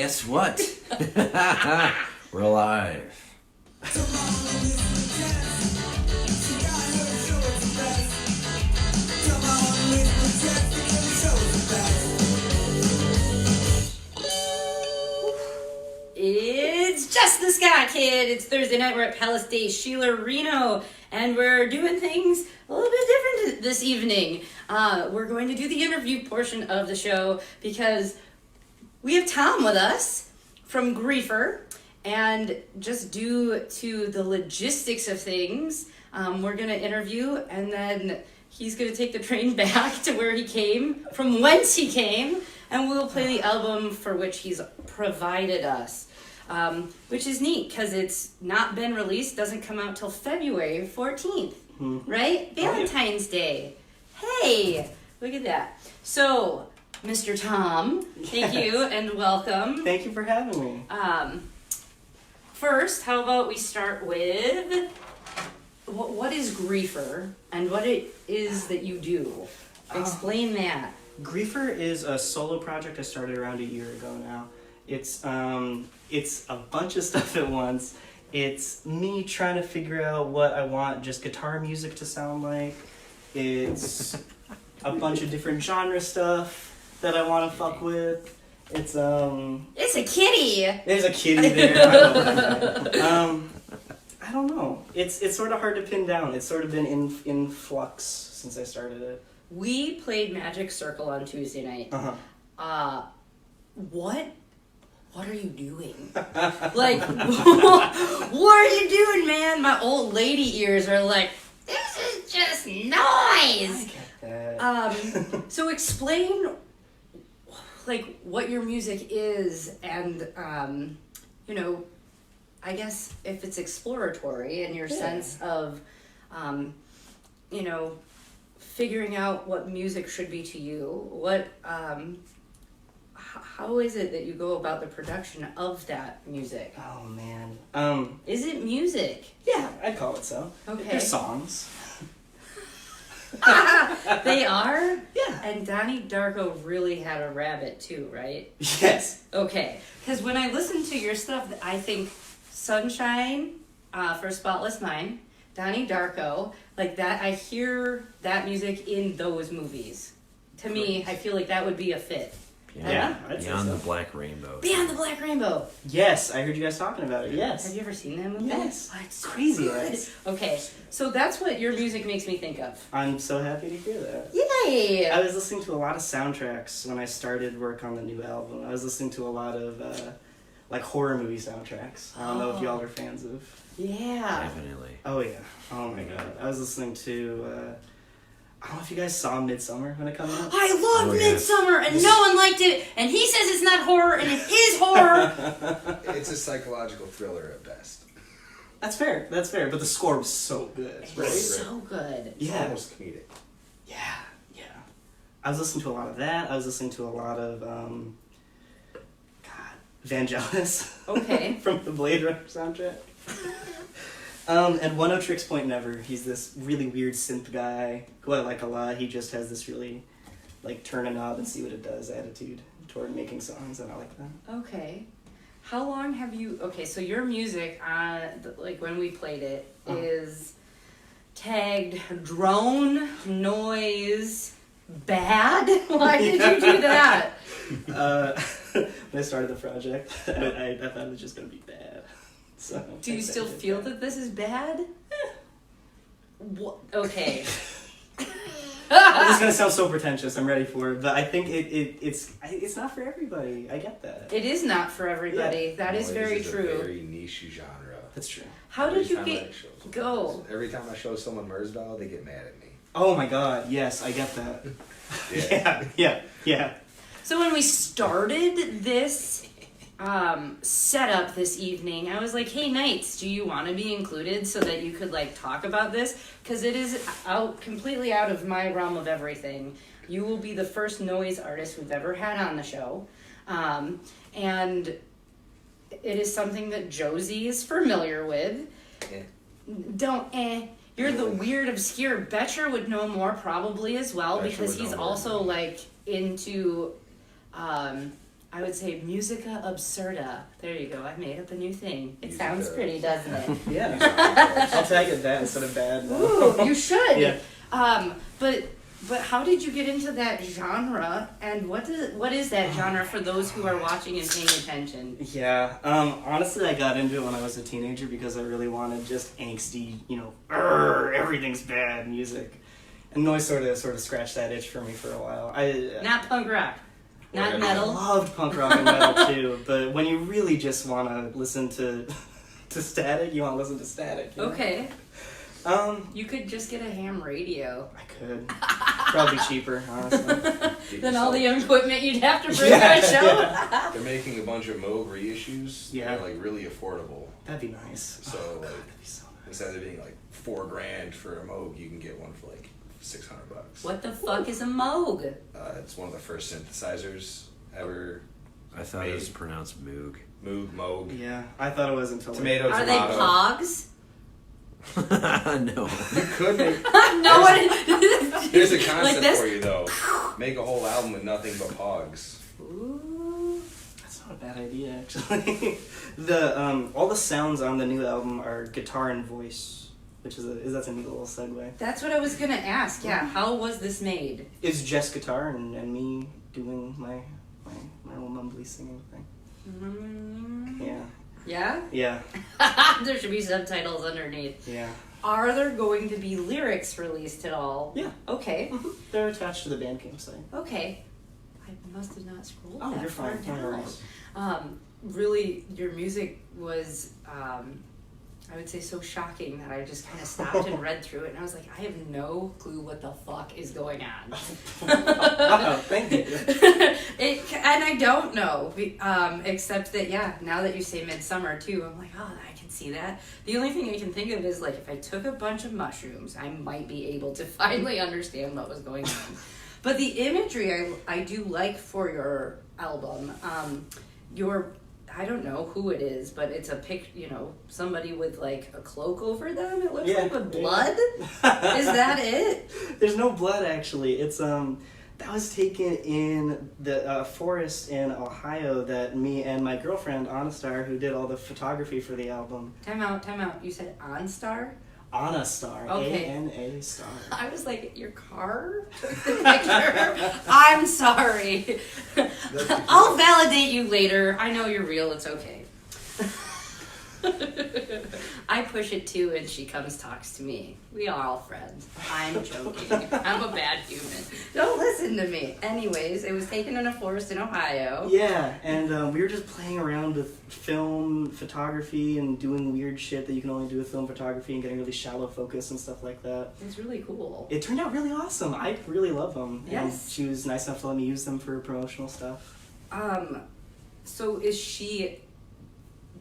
Guess what? We're live. It's Just the Ska Kid. It's Thursday night. We're at Palace Day Sheila Reno, and we're doing things a little bit different this evening. We're going to do the interview portion of the show because we have Tom with us from Griefer, and just due to the logistics of things, we're going to interview, and then he's going to take the train back to where he came, from whence he came, and we'll play the album for which he's provided us, which is neat because it's not been released, doesn't come out till February 14th, right? Valentine's Day. Hey, look at that. So, Mr. Tom, thank you and welcome. Thank you for having me. First, how about we start with what is Griefer and what it is that you do? Explain that. Griefer is a solo project I started around a year ago now. It's a bunch of stuff at once. It's me trying to figure out what I want just guitar music to sound like. It's a bunch of different genre stuff that I want to fuck with. It's a kitty. There's a kitty there. I don't know. It's sort of hard to pin down. It's sort of been in flux since I started it. We played Magic Circle on Tuesday night. What are you doing? Like, what are you doing, man? My old lady ears are like, this is just noise. I get that. So explain, like, what your music is, and I guess if it's exploratory in your sense of, figuring out what music should be to you. What, how is it that you go about the production of that music? Oh man. Is it music? Yeah, I'd call it so. Okay. They're songs. They are? Yeah. And Donnie Darko really had a rabbit too, right? Yes. Okay. Because when I listen to your stuff, I think Sunshine for Spotless Mind, Donnie Darko, like that, I hear that music in those movies. To me, I feel like that would be a fit. Beyond the Black Rainbow. Beyond the Black Rainbow. Yes, I heard you guys talking about it. Yes. Have you ever seen that movie? Yes. Oh, it's so crazy. good. Yes. Okay, so that's what your music makes me think of. I'm so happy to hear that. Yay! I was listening to a lot of soundtracks when I started work on the new album. I was listening to a lot of like horror movie soundtracks. I don't know if y'all are fans of. Yeah. Definitely. Oh yeah. Oh my god. I was listening to I don't know if you guys saw Midsummer when it came out. I loved Midsummer, and no one liked it, and he says it's not horror, and it is horror. It's a psychological thriller at best. That's fair. But the score was so good, right? It's so good. It's almost comedic. Yeah. I was listening to a lot of that. I was listening to a lot of Vangelis. Okay. From the Blade Runner soundtrack. And One O Tricks Point Never. He's this really weird synth guy who I like a lot. He just has this really, like, turn a knob and see what it does attitude toward making songs, and I like that. Okay. How long have you... Okay, so your music, like when we played it, is tagged drone, noise, bad? Why did you do that? When I started the project, I thought it was just going to be bad. So do you still feel that this is bad? What? Okay. This is gonna sound so pretentious. I'm ready for it, but I think it's not for everybody. I get that. It is not for everybody. Yeah. That is very true. A very niche genre. That's true. How did you get go? Every time I show someone Merzbow, they get mad at me. Oh my god! Yes, I get that. Yeah. So when we started this setup this evening, I was like, hey Knights, do you want to be included so that you could like talk about this, because it is completely out of my realm of everything. You will be the first noise artist we've ever had on the show, and it is something that Josie is familiar with. You're the weird obscure. Betcher would know more probably as well, because he's also like into I would say musica absurda. There you go. I made up a new thing. It Musica sounds pretty, doesn't it? Yeah. I'll tag it that instead of bad. Ooh, you should. Yeah. But how did you get into that genre, and what is that genre for those who are watching and paying attention? Yeah, honestly, I got into it when I was a teenager because I really wanted just angsty, everything's bad music. And noise sort of scratched that itch for me for a while. Not punk rock, not I metal. loved punk rock and metal too, but when you really just want to listen to static, you want to listen to static. You know? Okay. You could just get a ham radio. I could. Probably cheaper, honestly. Than all the equipment you'd have to bring to a show. Yeah. They're making a bunch of Moog reissues. Yeah. They're like really affordable. That'd be nice. So like That'd be so nice. instead of being like $4,000 for a Moog, you can get one for like $600. What the fuck is a Moog? It's one of the first synthesizers ever. I thought it was pronounced Moog. Moog. Yeah, I thought it was until Tomato. Are they pogs? No. You could make. No one. Here's a concept Like this? for you though. Make a whole album with nothing but pogs. Ooh. That's not a bad idea, actually. The all the sounds on the new album are guitar and voice, which that's a neat little segue. That's what I was gonna ask. Yeah, how was this made? It's Jess guitar and me doing my little mumbly singing thing. Yeah. Yeah? Yeah. There should be subtitles underneath. Yeah. Are there going to be lyrics released at all? Yeah. Okay. They're attached to the Bandcamp site. Okay. I must have not scrolled Oh, that you're far fine. No down. worries. Really, your music was, I would say, so shocking that I just kind of stopped and read through it, and I was like, I have no clue what the fuck is going on. Oh, thank you. And I don't know, except that, yeah, now that you say Midsummer, too, I'm like, oh, I can see that. The only thing I can think of is, like, if I took a bunch of mushrooms, I might be able to finally understand what was going on. But the imagery I do like for your album, I don't know who it is, but it's a somebody with like a cloak over them. It looks like with blood. Is that it? There's no blood actually. It's that was taken in the forest in Ohio that me and my girlfriend Anastar, who did all the photography for the album. Time out. You said OnStar? Anastar. Okay. A-N-A star. I was like, your car took the picture? I'm sorry. I'll validate you later. I know you're real. It's okay. I push it too, and she comes talks to me. We are all friends. I'm joking. I'm a bad human. Don't listen to me. Anyways, it was taken in a forest in Ohio. Yeah, and we were just playing around with film photography and doing weird shit that you can only do with film photography and getting really shallow focus and stuff like that. It's really cool. It turned out really awesome. I really love them. Yes. And she was nice enough to let me use them for promotional stuff. So is she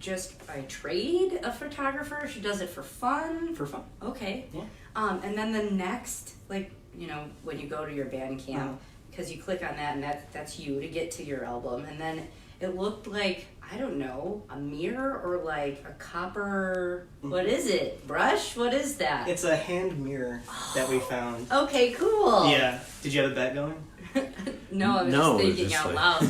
just by trade a photographer? She does it for fun? For fun. Okay. Yeah. And then the next, like, when you go to your Bandcamp, because you click on that and that's you to get to your album, and then it looked like, I don't know, a mirror or like a copper, what is it? Brush? What is that? It's a hand mirror that we found. Okay, cool. Yeah. Did you have a bet going? No, I was No, just it was thinking just out like- loud.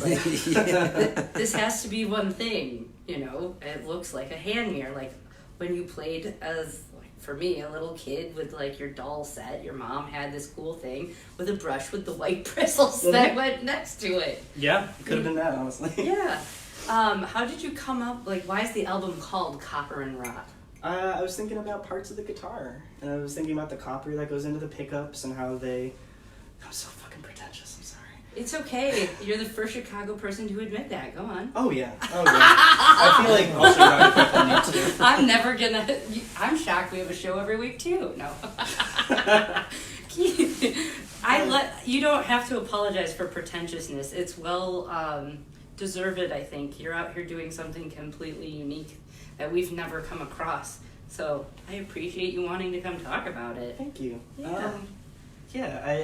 Like, this has to be one thing, It looks like a hand mirror. Like when you played as, like, for me, a little kid with like your doll set, your mom had this cool thing with a brush with the white bristles that went next to it. Yeah, it could have been that, honestly. Yeah. How did you come up, like, why is the album called Copper and Rot? I was thinking about parts of the guitar, and I was thinking about the copper that goes into the pickups and how they... I'm so fucking pretentious, I'm sorry. It's okay. You're the first Chicago person to admit that. Go on. Oh yeah. I feel like most Chicago people need to. I'm never gonna... I'm shocked we have a show every week, too. No. You don't have to apologize for pretentiousness. It's well deserved, I think. You're out here doing something completely unique that we've never come across. So I appreciate you wanting to come talk about it. Thank you. Yeah.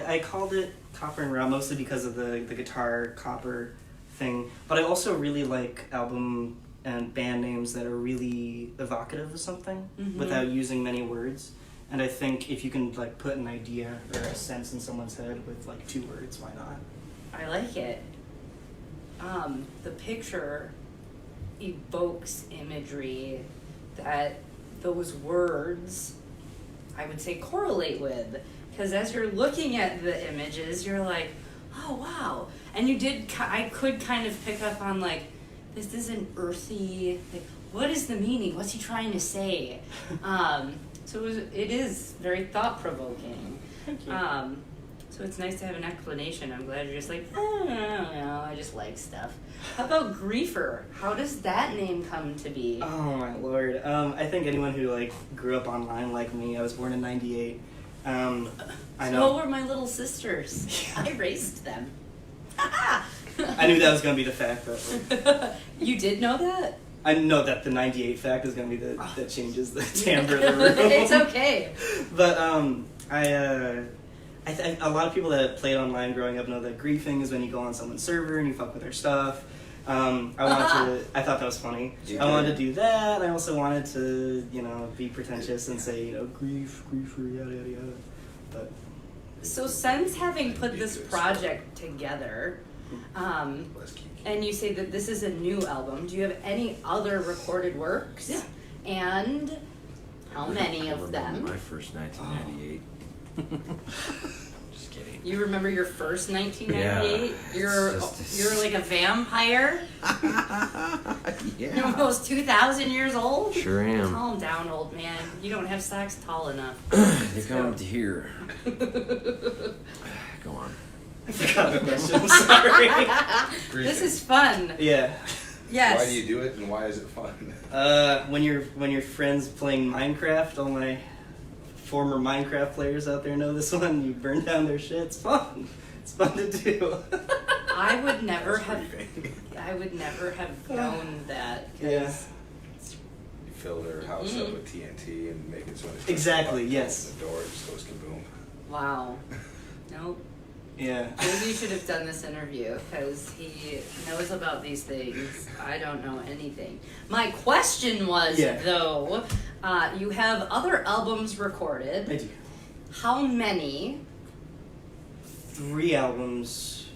I called it Copper and Raw mostly because of the guitar copper thing, but I also really like album and band names that are really evocative of something without using many words. And I think if you can like put an idea or a sense in someone's head with like 2 words, why not? I like it. the picture evokes imagery that those words, I would say, correlate with. Because as you're looking at the images, you're like, oh, wow. And I could kind of pick up on, like, this is an earthy, like, what is the meaning? What's he trying to say? So it is very thought-provoking. Thank you. So it's nice to have an explanation. I'm glad you're just like, oh, I don't know, I just like stuff. How about Griefer? How does that name come to be? Oh my lord. I think anyone who like grew up online like me, I was born in '98. I So know. were my little sisters. I raised them. I knew that was gonna be the fact, but You did know that? I know that the '98 fact is gonna be that changes the timbre of the room. It's okay. But a lot of people that played online growing up know that griefing is when you go on someone's server and you fuck with their stuff. I thought that was funny. I wanted to do that. I also wanted to, be pretentious and say, griefer, yada yada yada. But So since having put this project together, and you say that this is a new album, do you have any other recorded works? Yeah. And how many I of remember them? my first 1998. Just kidding. You remember your first 1998? Yeah, You're like a vampire? You're Yeah. almost 2,000 years old? Sure am. Calm down, old man. You don't have socks tall enough. They come to here. Go on. I forgot the question. I'm sorry. This is fun. Yeah. Yes. Why do you do it, and why is it fun? When your friends playing Minecraft, all my former Minecraft players out there know this one. You burn down their shit. It's fun. It's fun to do. I would never That's have. grieving. I would never have known that. 'Cause Yeah. You fill their house up with TNT and make it so when they Exactly, push yes. the door, it just goes kaboom. Wow. Nope. Yeah. Maybe you should have done this interview because he knows about these things. I don't know anything. My question was, Yeah. though, you have other albums recorded. I do. How many? 3 albums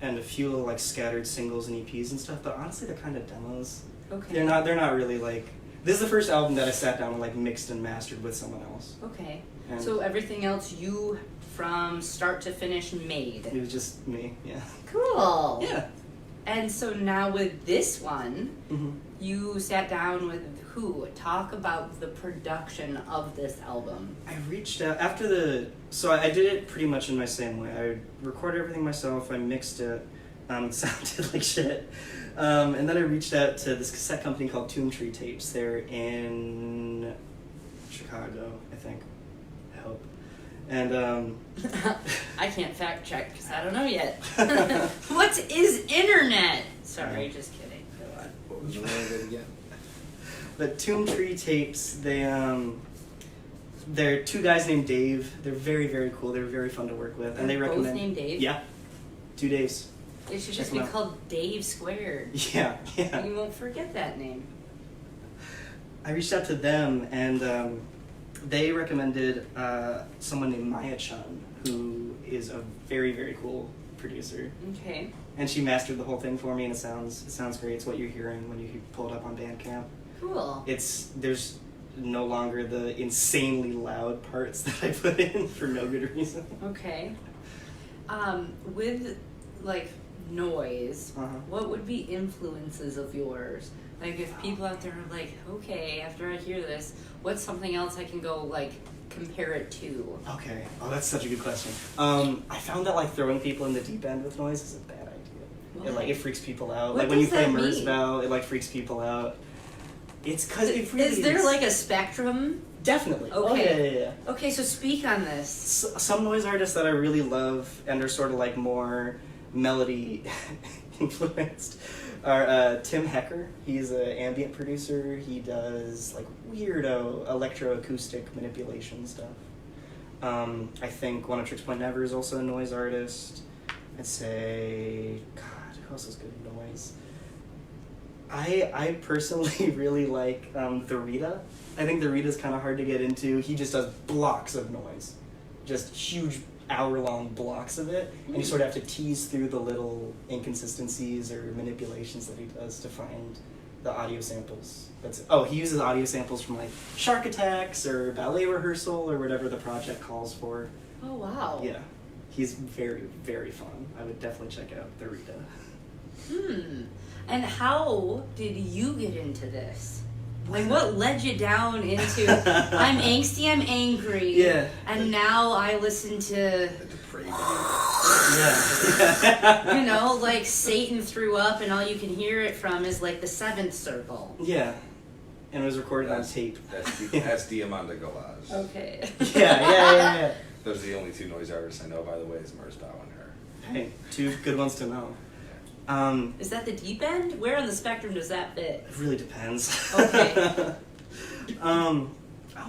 and a few little like scattered singles and EPs and stuff, but honestly they're kind of demos. Okay. They're not really like, this is the first album that I sat down and like mixed and mastered with someone else. Okay. And So everything else you, from start to finish, made. it was just me, yeah. Cool. Yeah. And so now with this one, Mm-hmm. you sat down with who? Talk about the production of this album. I reached out after so I did it pretty much in my same way. I recorded everything myself, I mixed it, it sounded like shit. And then I reached out to this cassette company called Jan23 Tapes. They're in Chicago, I think. I hope. And I can't fact check because I don't know yet. What is internet? Sorry, just kidding. Go on. What was the name of it again? but Jan23 Tapes, they're 2 guys named Dave. They're very, very cool. They're very fun to work with. And they They're both recommend named Dave? Yeah. 2 Daves. It should Check just them be out. called Dave Squared. Yeah, yeah. You won't forget that name. I reached out to them, and they recommended someone named Maya Chung, who is a very, very cool producer. Okay. And she mastered the whole thing for me, and it sounds great. It's what you're hearing when you pull it up on Bandcamp. Cool. There's no longer the insanely loud parts that I put in for no good reason. Okay. With like noise, Uh-huh. what would be influences of yours? Like if people out there are like, okay, after I hear this, what's something else I can go like compare it to? Okay. Oh, that's such a good question. I found that like throwing people in the deep end with noise is a bad idea. Why? It freaks people out. What like when you does play that mean? Merzbow, it like freaks people out. It's because it really Is there like a spectrum? Definitely. Oh, Okay. yeah. Okay, so speak on this. Some noise artists that I really love and are sort of like more melody influenced are Tim Hecker. He's an ambient producer. He does like weirdo electroacoustic manipulation stuff. I think One of Tricks Point Never is also a noise artist. I'd say, God, who else is good at noise? I personally really like the Rita. I think the Rita's kind of hard to get into. He just does blocks of noise. Just huge hour-long blocks of it, and you sort of have to tease through the little inconsistencies or manipulations that he does to find the audio samples. He uses audio samples from like Shark Attacks or Ballet Rehearsal or whatever the project calls for. Oh, wow. Yeah, he's very, very fun. I would definitely check out the Rita. And how did you get into this? Like, what led you down into, I'm angsty, I'm angry, Yeah. and now I listen to, The depravity. Yeah. you know, like Satan threw up and all you can hear it from is like the seventh circle. Yeah. And it was recorded on tape. That's Diamanda Galaz. Okay. Yeah. Those are the only two noise artists I know, by the way, is Merzbow and her. Hey, two good ones to know. Is that the deep end? Where on the spectrum does that fit? It really depends. Okay. Oh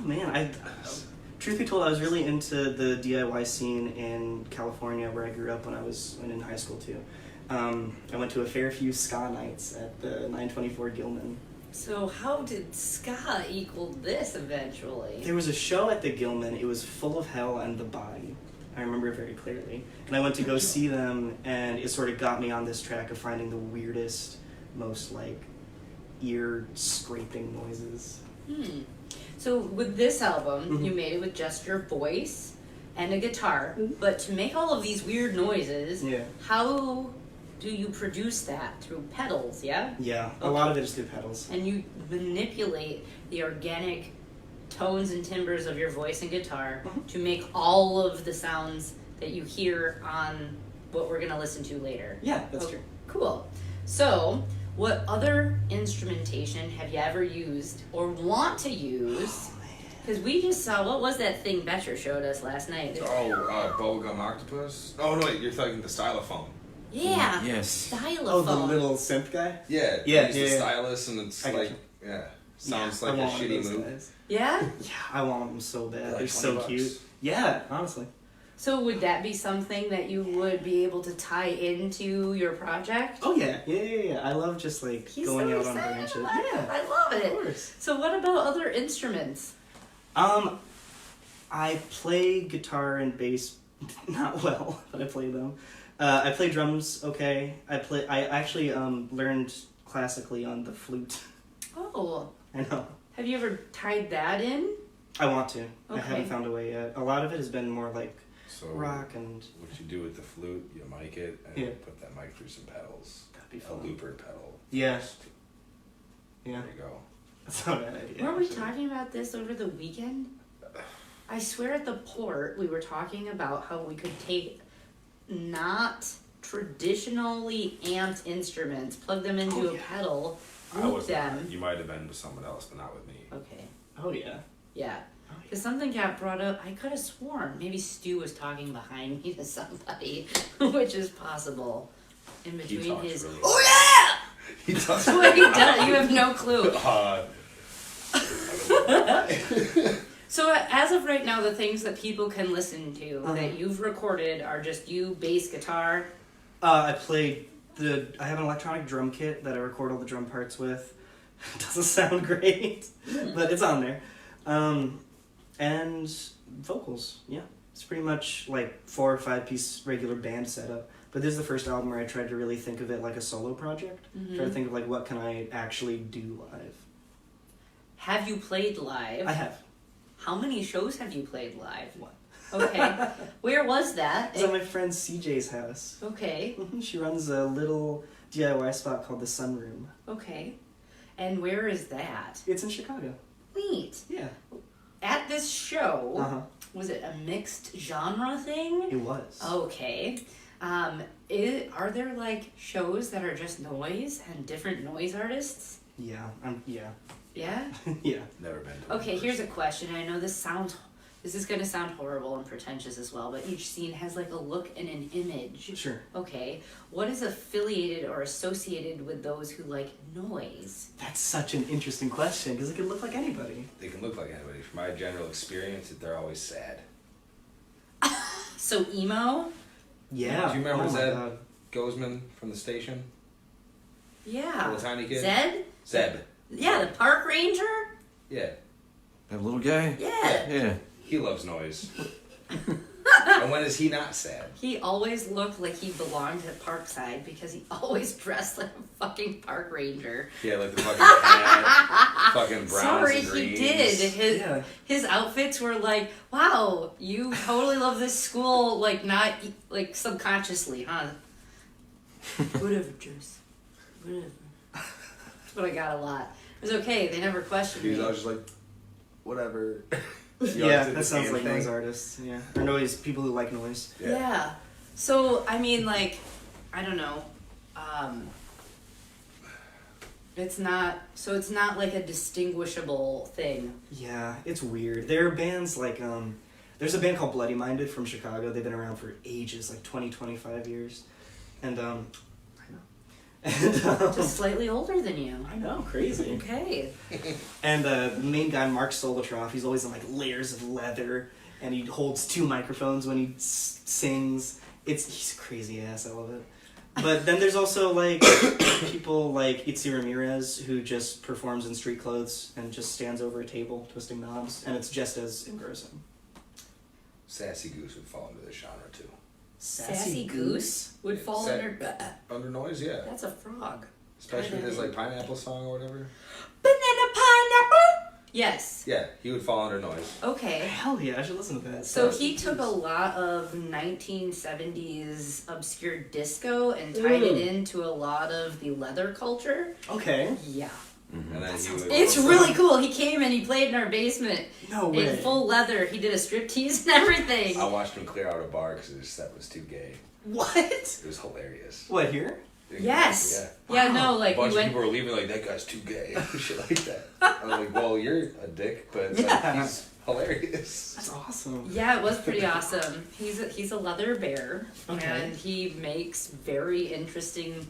man, truth be told, I was really into the DIY scene in California where I grew up when I was in high school too. I went to a fair few ska nights at the 924 Gilman. So how did ska equal this eventually? There was a show at the Gilman. It was Full of Hell and the Body. I remember it very clearly. And I went to go see them, and it sort of got me on this track of finding the weirdest, most like ear-scraping noises. So with this album, you made it with just your voice and a guitar. But to make all of these weird noises, how do you produce that? Through pedals, yeah? Yeah, a lot of it is through pedals. And you manipulate the organic tones and timbres of your voice and guitar to make all of the sounds that you hear on what we're going to listen to later. Yeah, that's true. Cool. So, what other instrumentation have you ever used or want to use? Because we just saw, what was that thing Betcher showed us last night? Bubblegum Octopus? Oh, no, wait, you're talking the stylophone. Yeah. Yes. Stylophone. Oh, the little synth guy? Yeah. Yeah, The stylus, and it's I like, gotcha. sounds I like a want one of shitty those move. guys. Yeah? Yeah, I want them so bad. Like They're so $20. cute. Yeah, honestly. So would that be something that you would be able to tie into your project? Oh yeah. I love just like He's going so out on excited branches. about it. Yeah, I love it. of course. So what about other instruments? I play guitar and bass not well, but I play them. I play drums okay. I actually learned classically on the flute. Oh. I know. Have you ever tied that in? I want to. I Okay. haven't found a way yet. A lot of it has been more like So rock and what you do with the flute, you mic it, and you put that mic through some pedals. that'd be A fun. looper pedal. Yeah. There Yeah. you go. That's not a bad idea. Weren't we talking about this over the weekend? I swear at the port we were talking about how we could take not traditionally amped instruments, plug them into a pedal, I loop was them. not. You might have been with someone else, but not with me. Okay. Oh yeah. Yeah. Because something got brought up. I could have sworn maybe Stu was talking behind me to somebody, which is possible. In He between talks his. really Oh He does. yeah! Wait, you have no clue. So as of right now, the things that people can listen to that you've recorded are just you, bass, guitar. I have an electronic drum kit that I record all the drum parts with. It doesn't sound great, but it's on there. And vocals, yeah. It's pretty much like 4 or 5 piece regular band setup. But this is the first album where I tried to really think of it like a solo project. Try to think of like what can I actually do live. Have you played live? I have. How many shows have you played live? One. Okay. Where was that? It's at my friend CJ's house. Okay. She runs a little DIY spot called the Sunroom. Okay. And where is that? It's in Chicago. Neat. Yeah. At this show, Uh-huh. was it a mixed genre thing? It was. Okay. Are there like shows that are just noise and different noise artists? Yeah. Yeah. Yeah? Yeah. Never been to Okay, here's a question. I know this is gonna sound horrible and pretentious as well, but each scene has like a look and an image. Sure. Okay. What is affiliated or associated with those who like noise? That's such an interesting question because it can look like anybody. They can look like anybody. From my general experience, they're always sad. So emo? Yeah. Do you remember oh my Zed God. Gozman from the station? Yeah. Little tiny kid? Zed? Zeb. Yeah, the park ranger? Yeah. That little guy? Yeah. Yeah. He loves noise. And when is he not sad? He always looked like he belonged at Parkside because he always dressed like a fucking park ranger. Yeah, like the fucking hat, fucking browns Sorry, and greens. he did. His outfits were like, wow, you totally love this school, like not like subconsciously, huh? Whatever, Jess. Whatever. That's what I got a lot. It was okay. They never questioned He was me. always just like, whatever. Yeah, that sounds like noise artists. Yeah, or noise people who like noise. Yeah. So I mean, like, I don't know. It's not like a distinguishable thing. Yeah, it's weird. There are bands like there's a band called Bloody Minded from Chicago. They've been around for ages, like 25 years, and I know. And, Just slightly older than you. I know, crazy. Okay. And the main guy, Mark Solotroff, he's always in like layers of leather, and he holds 2 microphones when he sings. He's a crazy ass. I love it. But then there's also like people like Itzy Ramirez, who just performs in street clothes and just stands over a table twisting knobs, and it's just as engrossing. Sassy Goose would fall into this genre too. Sassy Goose would fall Under noise, yeah. That's a frog. Especially his like pineapple song or whatever. Banana pineapple. Yes. Yeah, he would fall under noise. Okay. Hell yeah, I should listen to that. So he took a lot of 1970s obscure disco and tied it into a lot of the leather culture. Okay. Yeah. Mm-hmm. And then he would It's really cool. He came and he played in our basement No way. in full leather. He did a striptease and everything. I watched him clear out a bar because his set was too gay. What? It was hilarious. What, here? Yes. Yeah. Yeah, no, like A bunch we of went. people were leaving like, that guy's too gay. Shit like that. I'm like, well, you're a dick, but like, Yeah. he's hilarious. That's awesome. Yeah, it was pretty awesome. He's a leather bear, Okay. and he makes very interesting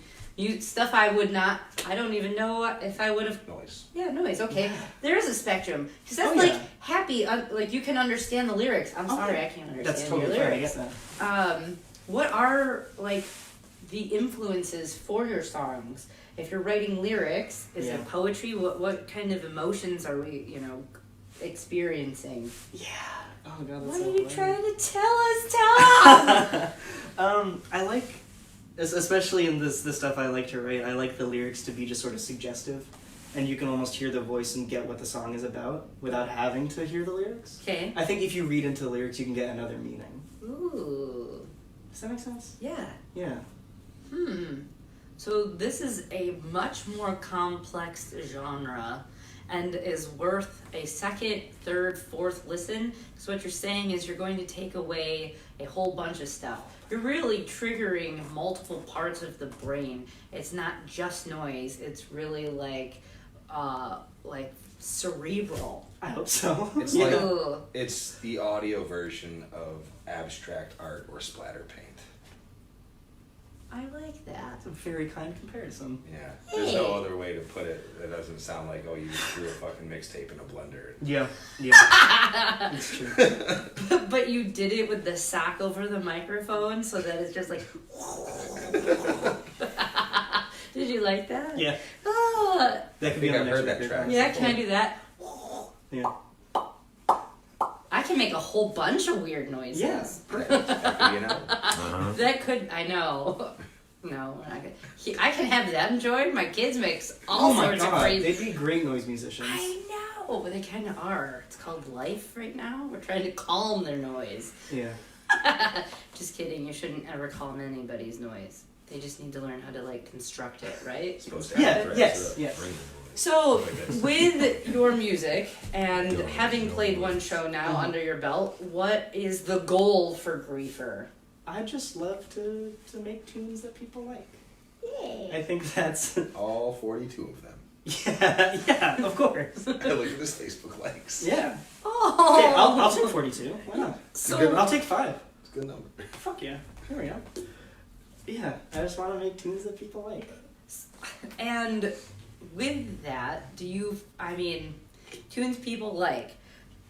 stuff. I don't even know if I would have. Noise. Yeah, noise. Okay, Yeah. there is a spectrum because that's Oh, like yeah. happy. Like you can understand the lyrics. I'm sorry, I can't understand That's totally your fair. I lyrics. get that. What are like the influences for your songs? If you're writing lyrics, is Yeah. it poetry? What kind of emotions are we experiencing? Yeah. Oh god, that's What so are you funny. trying to tell us, Tom? I like, especially in this stuff I like to write, I like the lyrics to be just sort of suggestive. And you can almost hear the voice and get what the song is about without having to hear the lyrics. Okay. I think if you read into the lyrics, you can get another meaning. Ooh. Does that make sense? Yeah. Yeah. So this is a much more complex genre and is worth a second, third, fourth listen. So what you're saying is you're going to take away a whole bunch of stuff. You're really triggering multiple parts of the brain. It's not just noise. It's really like cerebral. I hope so. It's Yeah. like Ooh. it's the audio version of abstract art or splatter paint. I like that. That's a very kind comparison. Yeah. There's no Hey. other way to put it. It doesn't sound like, oh, you just threw a fucking mixtape in a blender. Yeah. Yeah. It's true. But you did it with the sock over the microphone so that it's just like... Did you like that? Yeah. Ah. That could I be think on I've the heard next that record. track. Yeah, can I do that? Yeah. I can make a whole bunch of weird noises. Yeah. That, you know? Uh-huh. That could, I know. No, we're not good. I can have them join. My kids make all Oh my sorts of god, crazy. they'd be great noise musicians. I know, but they kind of are. It's called life right now. We're trying to calm their noise. Yeah. Just kidding. You shouldn't ever calm anybody's noise. They just need to learn how to like construct it, right? Supposed to Yeah, have yes, yes. So, with your music and having played one show now under your belt, what is the goal for Griefer? I just love to make tunes that people like. Yay. I think that's... All 42 of them. yeah, of course. I look at his Facebook likes. Yeah. Oh! Okay, I'll take 42. Why not? So, I'll take 5. It's a good number. Fuck yeah. Here we go. Yeah, I just want to make tunes that people like. and with that, tunes people like,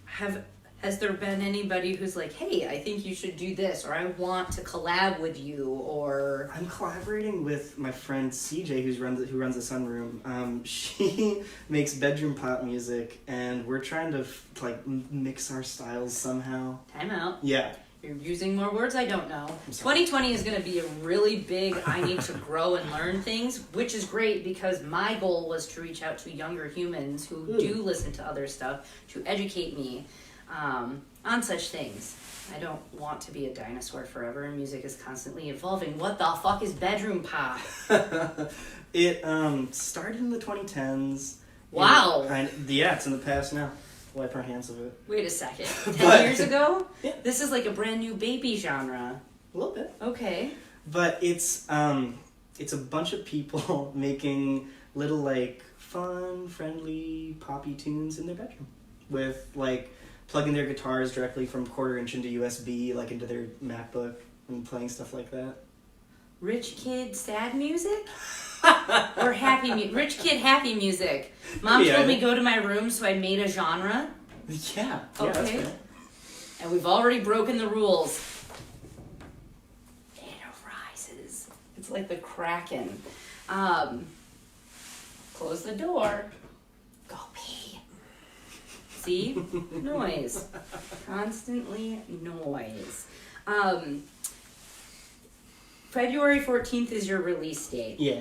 has there been anybody who's like, hey, I think you should do this, or I want to collab with you, or... I'm collaborating with my friend CJ, who runs the Sunroom. She makes bedroom pop music, and we're trying to mix our styles somehow. Time out. Yeah. You're using more words I don't know. 2020 is going to be a really big, I need to grow and learn things, which is great because my goal was to reach out to younger humans who do listen to other stuff to educate me on such things. I don't want to be a dinosaur forever, and music is constantly evolving. What the fuck is bedroom pop? It started in the 2010s. Wow. Yeah, it's in the past now. Wipe our hands of it. Wait a second. 10 years ago? Yeah. This is like a brand new baby genre. A little bit. Okay. But it's a bunch of people making little like fun, friendly, poppy tunes in their bedroom with like plugging their guitars directly from 1/4 inch into USB, like into their MacBook, and playing stuff like that. Rich kid sad music? Or rich kid happy music. Mom told me go to my room, so I made a genre. Yeah. Okay. That's fair. And we've already broken the rules. It arises. It's like the Kraken. Close the door. Go pee. See? Noise. Constantly noise. February 14th is your release date. Yeah.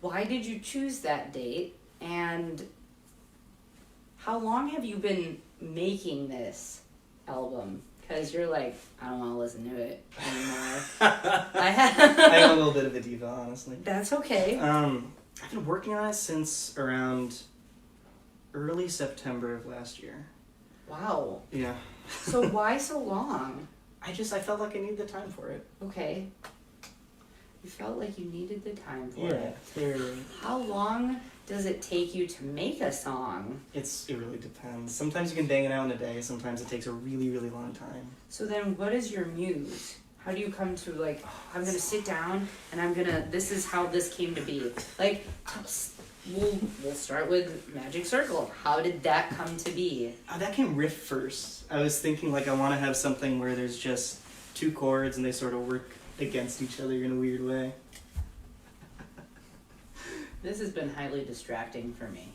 Why did you choose that date? And how long have you been making this album? Because you're like, I don't want to listen to it anymore. I am a little bit of a diva, honestly. That's okay. I've been working on it since around early September of last year. Wow. Yeah. So why so long? I felt like I needed the time for it. Okay. You felt like you needed the time for it. Clearly. How long does it take you to make a song? It really depends. Sometimes you can bang it out in a day. Sometimes it takes a really, really long time. So then what is your muse? How do you come to like, I'm going to sit down and this is how this came to be. Like, we'll start with Magic Circle. How did that come to be? That came riff first. I was thinking like I want to have something where there's just 2 chords and they sort of work against each other in a weird way. This has been highly distracting for me.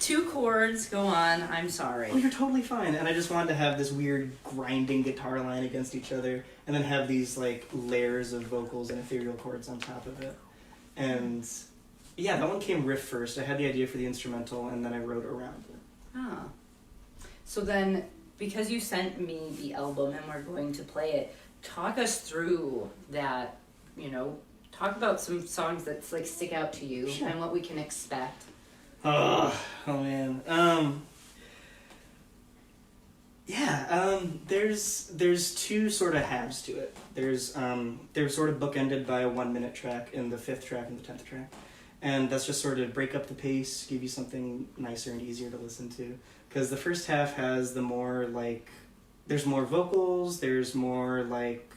2 chords, go on, I'm sorry. Oh, you're totally fine. And I just wanted to have this weird grinding guitar line against each other and then have these like layers of vocals and ethereal chords on top of it. And yeah, that one came riff first. I had the idea for the instrumental and then I wrote around it. Ah. So then, because you sent me the album and we're going to play it, talk us through that, talk about some songs that like stick out to you and what we can expect. Oh man. There's 2 sort of halves to it. They're sort of bookended by a 1-minute track in the 5th track and the 10th track. And that's just sort of break up the pace, give you something nicer and easier to listen to. Because the first half has the more like, there's more vocals, there's more like,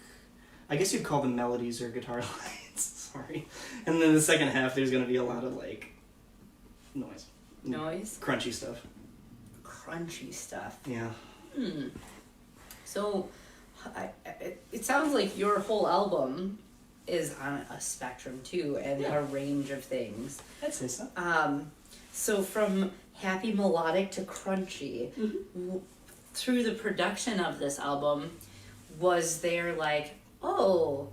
I guess you'd call them melodies or guitar lines, sorry. And then the second half there's going to be a lot of like, noise. Crunchy stuff. Crunchy stuff. Yeah. So, it sounds like your whole album is on a spectrum too, and a range of things. I'd say so. So from happy melodic to crunchy, through the production of this album, was there like, oh,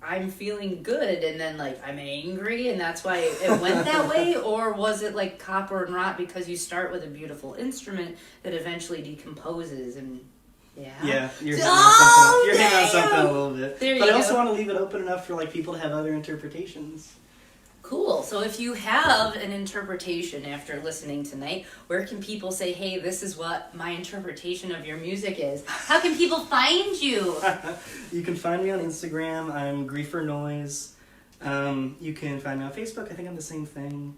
I'm feeling good, and then like I'm angry, and that's why it went that way? Or was it like copper and rot because you start with a beautiful instrument that eventually decomposes and Yeah, you're hitting on something a little bit. But I also want to leave it open enough for like people to have other interpretations. Cool. So if you have an interpretation after listening tonight, where can people say, hey, this is what my interpretation of your music is? How can people find you? You can find me on Instagram. I'm Grief or Noise. You can find me on Facebook. I think I'm the same thing.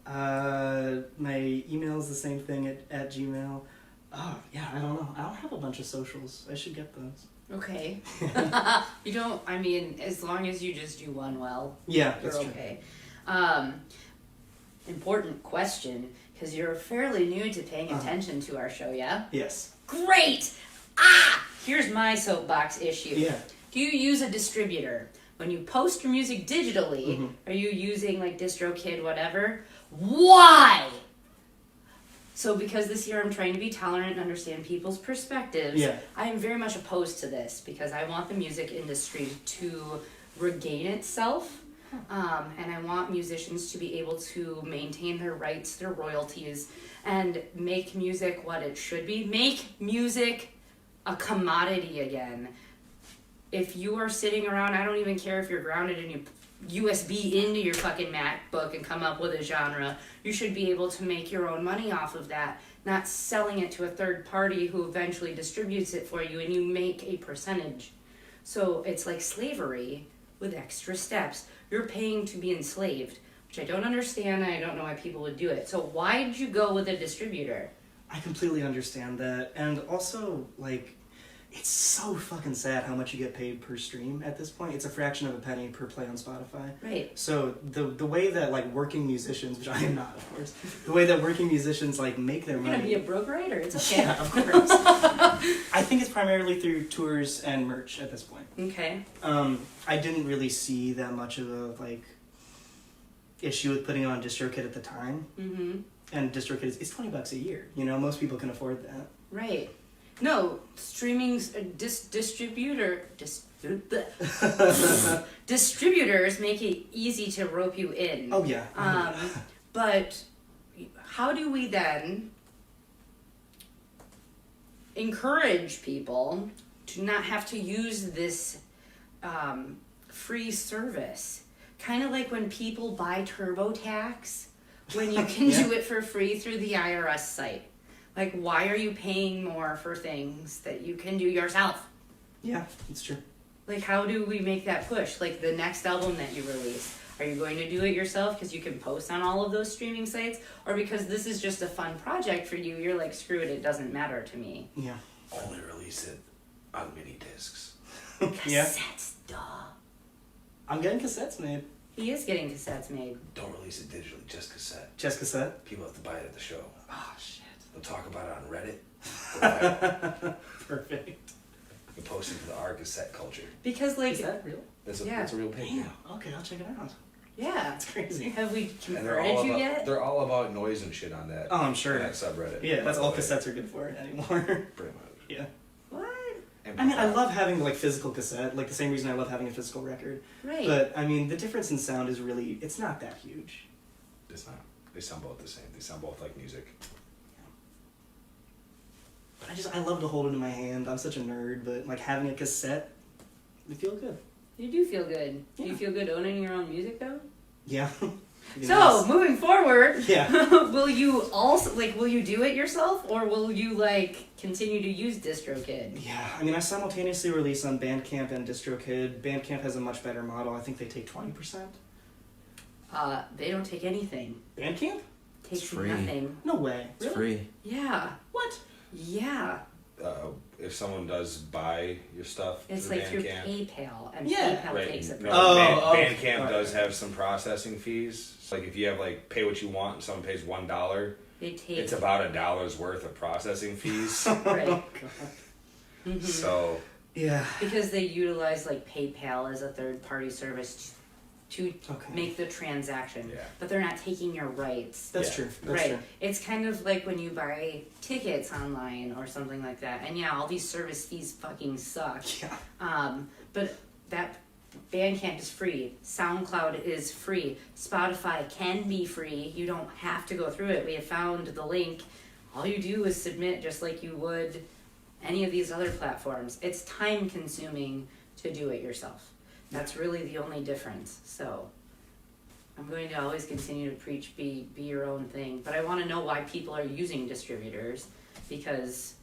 My email is the same thing at Gmail. Oh, yeah, I don't know. I don't have a bunch of socials. I should get those. Okay. You don't, I mean, as long as you just do one well, yeah, you're that's okay. Important question, because you're fairly new to paying attention to our show, yeah? Yes. Great! Here's my soapbox issue. Yeah. Do you use a distributor? When you post your music digitally, are you using like DistroKid, whatever? Why? So because this year I'm trying to be tolerant and understand people's perspectives, Yeah. I am very much opposed to this because I want the music industry to regain itself. And I want musicians to be able to maintain their rights, their royalties, and make music what it should be. Make music a commodity again. If you are sitting around, I don't even care if you're grounded and you USB into your fucking MacBook and come up with a genre, you should be able to make your own money off of that, not selling it to a third party who eventually distributes it for you and you make a percentage. So it's like slavery with extra steps. You're paying to be enslaved, which I don't understand, and I don't know why people would do it. So why did you go with a distributor? I completely understand that. And also, like, it's so fucking sad how much you get paid per stream at this point. It's a fraction of a penny per play on Spotify. Right. So the way that, like, working musicians, which I am not, of course, the way that working musicians, like, make their You're money... gonna be a broke writer, it's okay. Yeah, of course. I think it's primarily through tours and merch at this point. Okay. I didn't really see that much of a, like, issue with putting on DistroKid at the time. Mm-hmm. And DistroKid is it's $20 a year. You know, most people can afford that. Right. No, streaming's distributors make it easy to rope you in. Oh yeah. But how do we then encourage people to not have to use this free service? Kind of like when people buy TurboTax, when you can do it for free through the IRS site. Like, why are you paying more for things that you can do yourself? Yeah, it's true. Like, how do we make that push? Like, the next album that you release, are you going to do it yourself because you can post on all of those streaming sites? Or because this is just a fun project for you, you're like, screw it, it doesn't matter to me. Yeah. Only release it on mini discs. Yeah. Cassettes, duh. I'm getting cassettes made. He is getting cassettes made. Don't release it digitally, just cassette. Just cassette? People have to buy it at the show. Oh, shit. They'll talk about it on Reddit. Perfect. You post it to the R cassette culture. Because, like, Is that real? That's a, Yeah. that's a real page. Damn. Okay, I'll check it out. yeah. That's crazy. Have we And they're converted all you about, yet? they're all about noise and shit on that. Oh, I'm sure. on that subreddit. Yeah, that's all By the way. cassettes are good for anymore. Pretty much. Yeah. What? And I mean, I love having, like, physical cassette, like the same reason I love having a physical record. Right. But, I mean, the difference in sound is really, it's not that huge. It's not. They sound both the same. They sound both like music. But I love to hold it in my hand. I'm such a nerd, but, like, having a cassette, it feels good. You do feel good. Do you Yeah. feel good owning your own music, though? Yeah. So, moving forward, Yeah. will you also, like, will you do it yourself, or will you, like, continue to use DistroKid? Yeah, I mean, I simultaneously release on Bandcamp and DistroKid. Bandcamp has a much better model. I think they take 20%. They don't take anything. Bandcamp? Takes It's free. nothing. No way. It's free. Yeah. What? Yeah. If someone does buy your stuff It's through like through Bandcamp, PayPal, and Yeah. PayPal right? takes it. No, Oh, okay. Bandcamp Alright. does have some processing fees. So, like if you have like pay what you want and someone pays $1, They take it's about $1 worth of processing fees. right. Mhm. So Yeah. Because they utilize like PayPal as a third-party service to Okay. make the transaction, Yeah. but they're not taking your rights. That's Yeah. true. That's Right. true. It's kind of like when you buy tickets online or something like that. And yeah, all these service fees fucking suck. Yeah. But that Bandcamp is free. SoundCloud is free. Spotify can be free. You don't have to go through it. We have found the link. All you do is submit just like you would any of these other platforms. It's time consuming to do it yourself. That's really the only difference. So I'm going to always continue to preach be your own thing. But I want to know why people are using distributors, because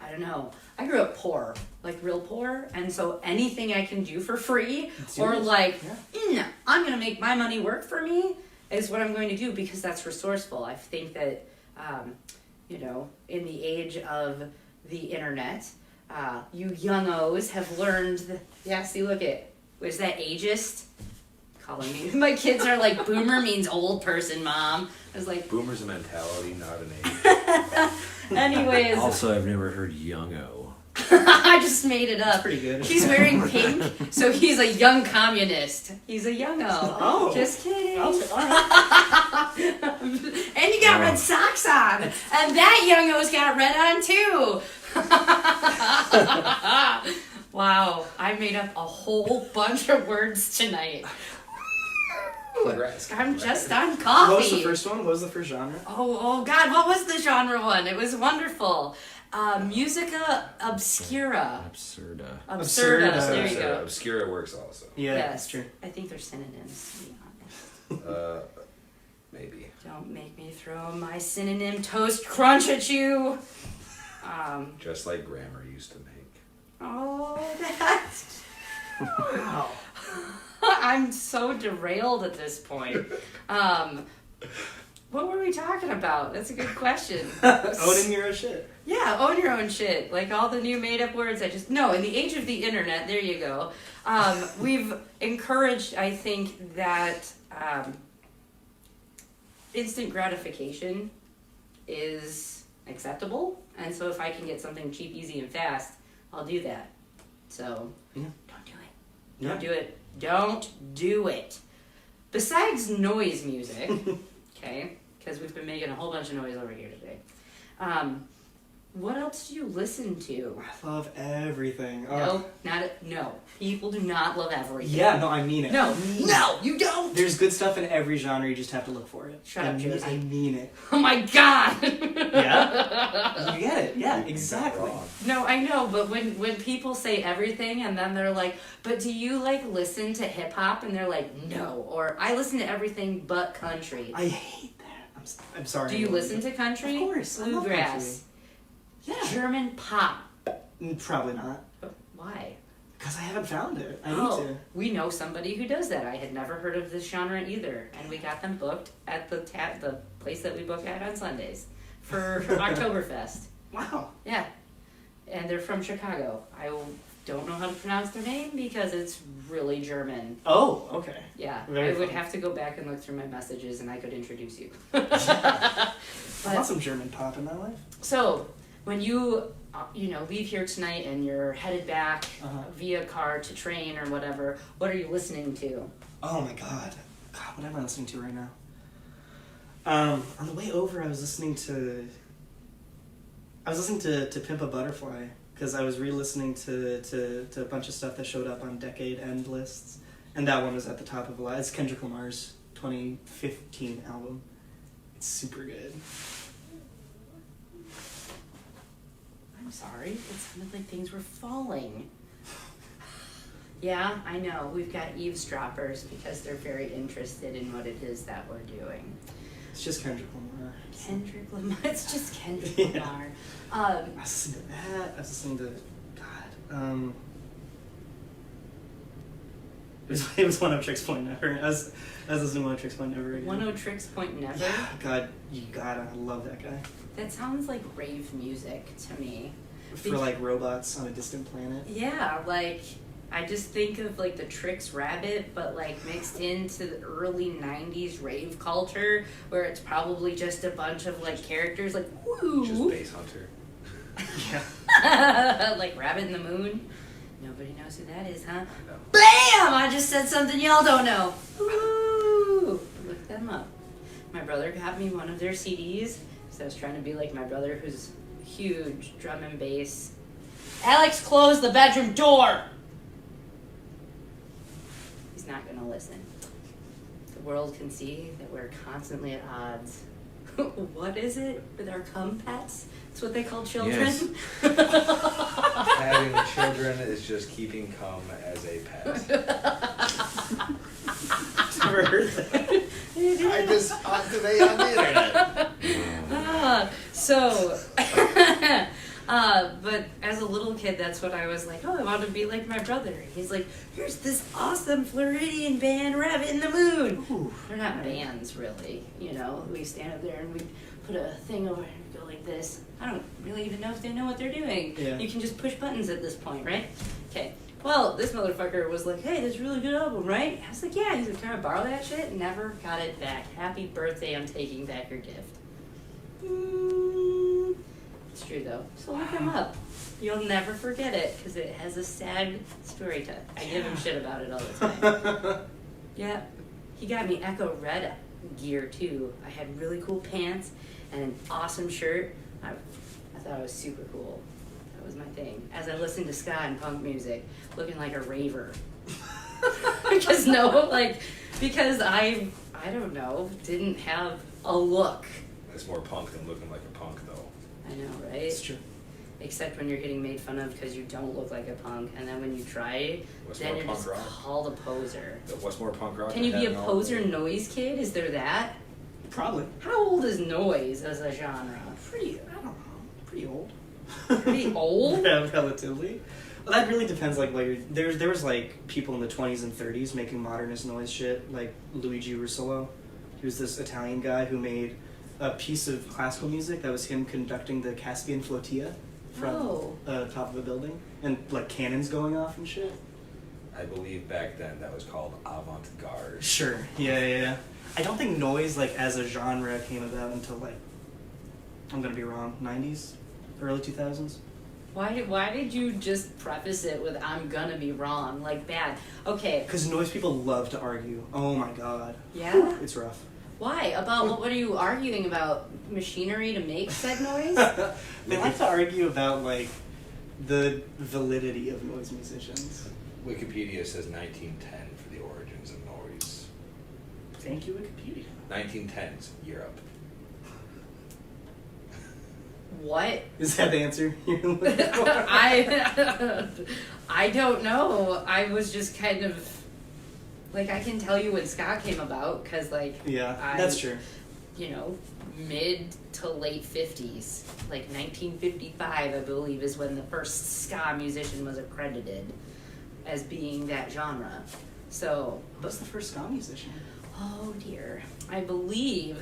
I don't know. I grew up poor, like real poor, and so anything I can do for free It's or yours. like Yeah. I'm going to make my money work for me is what I'm going to do, because that's resourceful. I think that you know, in the age of the internet, you youngos have learned see, look it. Was that ageist? Calling me. My kids are like, boomer means old person, Mom. I was like, boomer's a mentality, not an age. anyways. Also, I've never heard youngo. I just made it That's up. pretty good. He's wearing pink, so he's a young communist. He's a young-o. Oh. Just kidding. All right. And you got red socks on. And that young-o's got red on too. Wow, I made up a whole bunch of words tonight. Congrats. I'm just on coffee. What was the first one? What was the first genre? Oh God, what was the genre one? It was wonderful. Musica obscura. Absurda. Absurda. Absurda. There you go. Obscura works also. Yeah, Yes. that's true. I think they're synonyms, to be honest. Maybe. Don't make me throw my synonym toast crunch at you. Just like grammar used to make. Oh, that's... Wow. I'm so derailed at this point. What were we talking about? That's a good question. Owning your own shit. Yeah, own your own shit. Like all the new made up words No, in the age of the internet, there you go. We've encouraged, I think, that instant gratification is acceptable. And so if I can get something cheap, easy, and fast, I'll do that. So, Yeah. don't do it. Yeah. Don't do it. Don't do it. Besides noise music, okay, because we've been making a whole bunch of noise over here today. What else do you listen to? I love everything. No, no. People do not love everything. Yeah, no, I mean it. No, no, you don't. There's good stuff in every genre, you just have to look for it. Shut up, Josie. I mean it. Oh my God. Yeah? You get it. Yeah, You're exactly. wrong. No, I know, but when people say everything and then they're like, but do you like listen to hip hop? And they're like, no. Or I listen to everything but country. I hate that. I'm sorry. Do you listen to country? Of course, I love Bluegrass. Yeah. German pop. Probably not. Why? Because I haven't found it. I Oh, need to. we know somebody who does that. I had never heard of this genre either, and we got them booked at the place that we book at on Sundays for Oktoberfest. Wow. Yeah, and they're from Chicago. I don't know how to pronounce their name because it's really German. Oh, okay. Yeah, Very I would fun. have to go back and look through my messages, and I could introduce you. I But- want some German pop in my life. So, when you leave here tonight and you're headed back via car to train or whatever, what are you listening to? Oh my god. God, what am I listening to right now? On the way over, I was listening to Pimp a Butterfly because I was re-listening to a bunch of stuff that showed up on decade end lists, and that one was at the top of a lot. It's Kendrick Lamar's 2015 album. It's super good. I'm sorry, it sounded like things were falling. Yeah, I know. We've got eavesdroppers because they're very interested in what it is that we're doing. It's just Kendrick Lamar. Kendrick Lamar. It's just Kendrick Yeah. Lamar. I was listening to that. I was listening to it was One O Tricks Point Never. I was listening to One O Tricks Point Never again. One O Tricks Point Never. Yeah, God, you gotta. I love that guy. That sounds like rave music to me. For like robots on a distant planet. Yeah, like I just think of like the Trix Rabbit, but like mixed into the early '90s rave culture, where it's probably just a bunch of like characters like woo, Just Bass Hunter. Yeah. like Rabbit in the Moon. Nobody knows who that is, huh? No. Bam! I just said something y'all don't know. Woo! Look them up. My brother got me one of their CDs, so I was trying to be like my brother, who's huge drum and bass. Alex, close the bedroom door! He's not gonna listen. The world can see that we're constantly at odds. What is it with our cum pets? That's what they call children? Yes. Having children is just keeping cum as a pet. Never heard that. I just today on the internet. But as a little kid, that's what I was like, oh, I want to be like my brother. He's like, here's this awesome Floridian band, Rabbit in the Moon. Ooh. They're not bands, really. You know, we stand up there and we put a thing over and go like this. I don't really even know if they know what they're doing. Yeah. You can just push buttons at this point, right? Okay. Well, this motherfucker was like, hey, this is a really good album, right? I was like, yeah. He's like, can I borrow that shit? Never got it back. Happy birthday, I'm taking back your gift. It's true, though. So look him up. You'll never forget it because it has a sad story to it. I give him shit about it all the time. Yeah. He got me Echo Red gear too. I had really cool pants and an awesome shirt. I thought it was super cool. That was my thing. As I listened to ska and punk music, looking like a raver. because I don't know, didn't have a look. It's more punk than looking like a punk, though. I know, right? It's true. Except when you're getting made fun of because you don't look like a punk, and then when you try, What's then more you're punk just rock? called a poser. What's more punk rock? Can you be a poser noise kid? Is there that? Probably. How old is noise as a genre? I don't know. Pretty old. Pretty old? Yeah, relatively. Well, that really depends. Like, there was like people in the 20s and 30s making modernist noise shit, like Luigi Russolo. He was this Italian guy who made a piece of classical music that was him conducting the Caspian Flotilla from top of a building, and like cannons going off and shit. I believe back then that was called avant-garde. Sure. Yeah. I don't think noise, like, as a genre came about until, like, I'm gonna be wrong, 90s? Early 2000s? Why did you just preface it with "I'm gonna be wrong"? Like bad. Okay. Because noise people love to argue. Oh my god. Yeah? It's rough. Why? About what are you arguing about? Machinery to make said noise? They like to argue about, like, the validity of noise musicians. Wikipedia says 1910 for the origins of noise. Thank you, Wikipedia. 1910s, Europe. What? Is that the answer you're looking for? I don't know. I was just kind of like, I can tell you when ska came about because like Yeah, that's true. You know, mid to late 50s, like 1955, I believe, is when the first ska musician was accredited as being that genre. So, What's the first ska musician? oh dear, I believe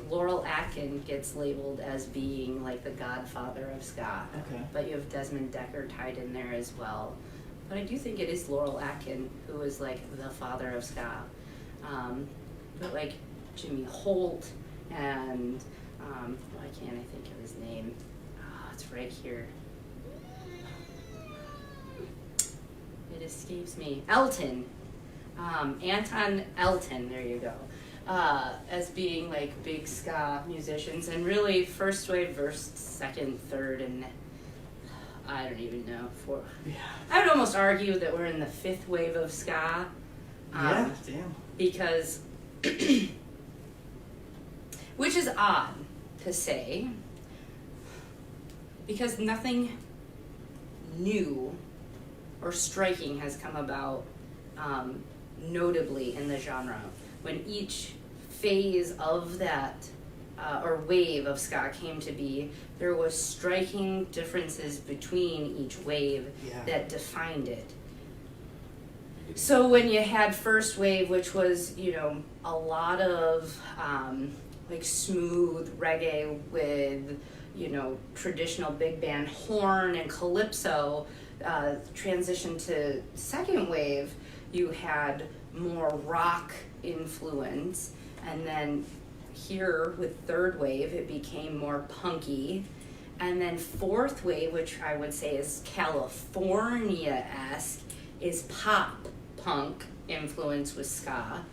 Laurel Atkin gets labeled as being like the godfather of ska. Okay. But you have Desmond Decker tied in there as well. But I do think it is Laurel Atkin who is like the father of ska. But like Jimmy Holt and why can't I think of his name? Oh, it's right here. It escapes me. Elton. Anton Elton, there you go. As being like big ska musicians, and really first wave, first, second, third, and I don't even know, fourth. Yeah. I would almost argue that we're in the fifth wave of ska. Yeah, damn. Because, which is odd to say, because nothing new or striking has come about notably in the genre. When each phase of that or wave of ska came to be, there was striking differences between each wave that defined it. So when you had first wave, which was, you know, a lot of like smooth reggae with, you know, traditional big band horn and calypso, transition to second wave, you had more rock influence, and then here with third wave it became more punky, and then fourth wave, which I would say is California-esque, is pop punk influence with ska.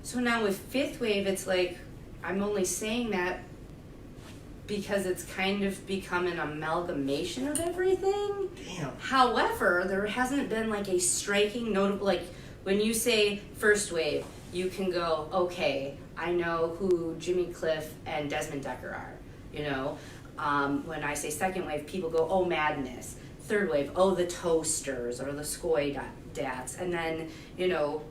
So now with fifth wave, it's like, I'm only saying that because it's kind of become an amalgamation of everything. Damn. However, there hasn't been like a striking notable, like when you say first wave, you can go, okay, I know who Jimmy Cliff and Desmond Decker are, you know. When I say second wave, people go, oh, Madness. Third wave, oh, the Toasters or the Skoy Dats. And then, you know,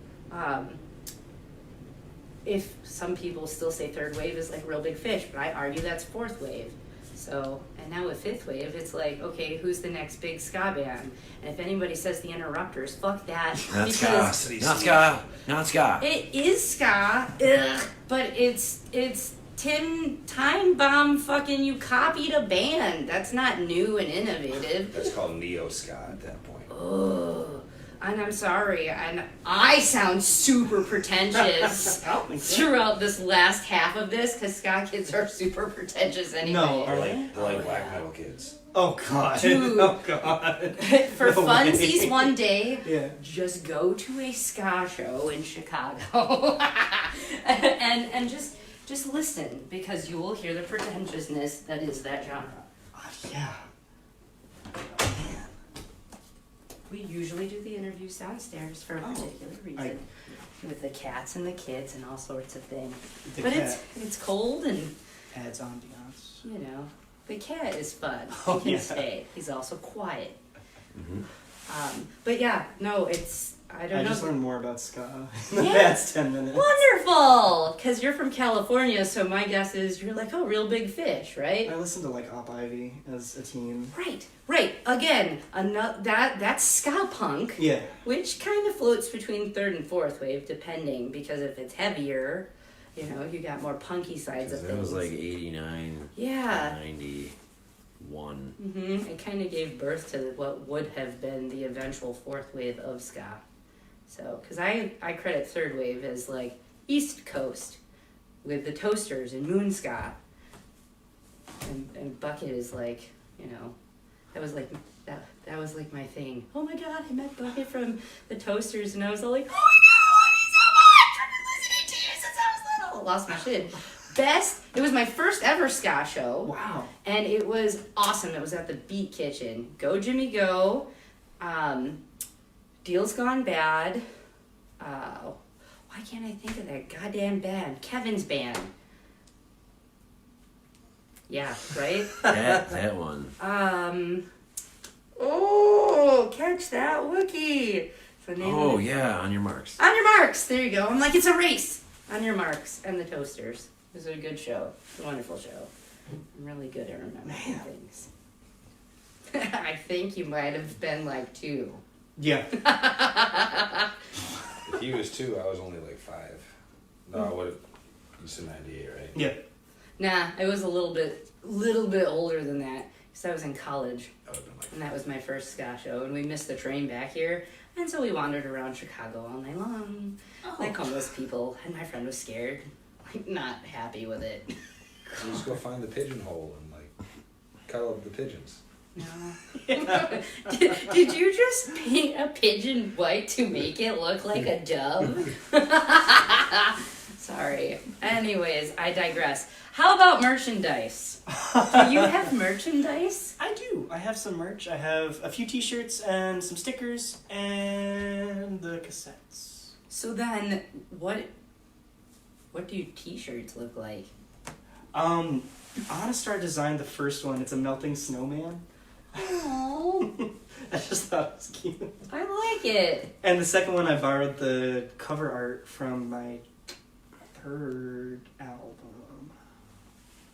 if some people still say third wave is like Real Big Fish, but I argue that's fourth wave. So, and now with fifth wave, it's like, okay, who's the next big ska band? And if anybody says the Interrupters, fuck that. Not ska. Not ska. Not ska. It is ska, but it's Time Bomb fucking, you copied a band. That's not new and innovative. That's called neo-ska at that point. Oh, And I'm sorry, and I sound super pretentious throughout this last half of this, because ska kids are super pretentious anyway. No, are They're like black metal kids. Oh god. Dude. Oh god. For No funsies way. one day, Yeah. just go to a ska show in Chicago and just listen, because you will hear the pretentiousness that is that genre. Yeah. We usually do the interviews downstairs for a particular reason, with the cats and the kids and all sorts of things. The But cat it's cold and, adds ambiance. you know, the cat is fun. Oh, He can yeah. stay. He's also quiet. Mm-hmm. But yeah, no, I don't I know. just learned more about ska in the Yeah. past 10 minutes. Wonderful! Because you're from California, so my guess is you're like, oh, Real Big Fish, right? I listened to like Op Ivy as a teen. Right. Again, that's ska punk, Yeah. which kind of floats between third and fourth wave, depending, because if it's heavier, you know, you got more punky sides of That things. was like 89, Yeah. 91. It kind of gave birth to what would have been the eventual fourth wave of ska. So, because I credit third wave as like East Coast with the Toasters and Moon Ska. And Bucket is like, you know, that was like my thing. Oh my god, I met Bucket from the Toasters, and I was all like, oh my god, I love you so much! I've been listening to you since I was little. Lost my shit. It was my first ever ska show. Wow. And it was awesome. It was at the Beat Kitchen. Go Jimmy Go. Deal's Gone Bad. Why can't I think of that goddamn band? Kevin's band. Yeah, right? That one. Catch that Wookie. Oh, yeah, On Your Marks. On Your Marks. There you go. I'm like, it's a race. On Your Marks and the Toasters. It was a good show. It's a wonderful show. I'm really good at remembering things. I think you might have been like 2. Yeah. If he was 2, I was only like 5. No, I would have. You said 98, right? Yeah. Nah, I was a little bit older than that, because I was in college, I would have been like. and that was my first ska show, and we missed the train back here, and so we wandered around Chicago all night long, like homeless people, and my friend was scared, like not happy with it. You just go find the pigeonhole and like cuddle up the pigeons. No. Did you just paint a pigeon white to make it look like a dove? Sorry. Anyways, I digress. How about merchandise? Do you have merchandise? I do. I have some merch. I have a few t-shirts and some stickers and the cassettes. So then, what do t-shirts look like? Honestar designed the first one. It's a melting snowman. Oh, I just thought it was cute. I like it. And the second one, I borrowed the cover art from my third album.